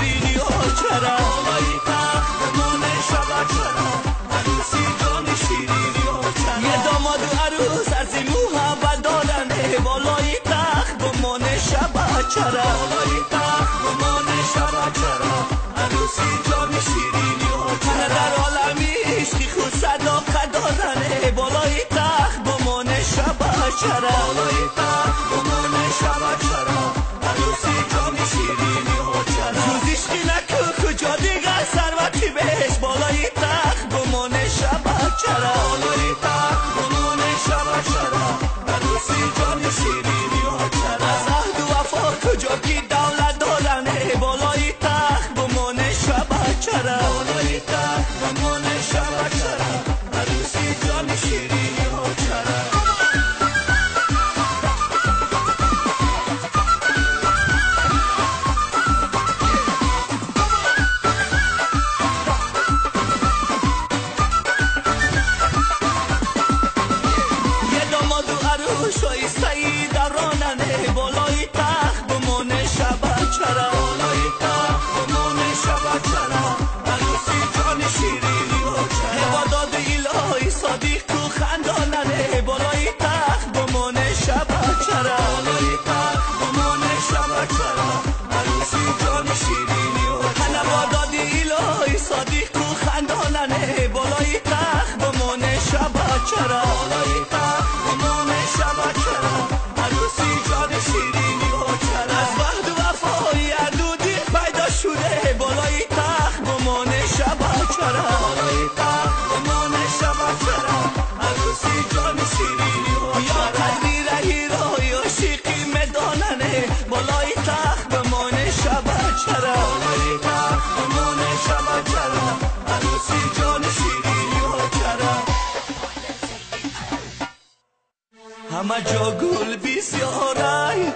شیرینی ها چرا بالای تخت بمونه شبا چرا عروسی جان شیرینی ها چرا یه داماد و عروس از این محبت دارنه بالای تخت بمونه شبا چرا بالای تخت بمونه شبا چرا عروسی جان شیرینی ها چرا در عالم عشقی خود صداقت دارنه بالای تخت بمونه شبا چرا بالای تخت بمونه شبا چرا عروسی جان شیرینی ها چرا جز عشقی نکو کجا دیگر ثروتی بهش بالای تخت بمونه شبا چرا بالای تخت بمونه شبا چرا عروسی جان شیرینی ها چرا از عهد و وفا کجا کی دولت دارنه بالای تخت بمونه شبا چرا بالای تخت بمونه شبا چرا عروسی جان شیرینی ها چرا شایسته‌ای دراننه بالای تخت بمونه شبا چرا بالای تخت بمونه شبا چرا عروسی جان شیرینی ها چرا عبادات الهی صادق و خنداننه بالای تخت بمونه شبا چرا بالای تخت بمونه شبا چرا عروسی جان شیرینی ها چرا عبادات الهی صادق و خنداننه بالای تخت بمونه شبا چرا بالای تخت بمونه شبا چرا عروسی جان شیرینی ها چرا از وحد و وفای اردودی پیدا شده بالای تخت بمونه شبا چرا بالای تخت بمونه شبا چرا عروسی جان شیرینی ها یا قدری رهی رای عاشقی مداننه بالای تخت بمونه شبا چرا بالای تخت بمونه شبا چرا عروسی جان شیرینی ها چرا همه جا گل بسیاره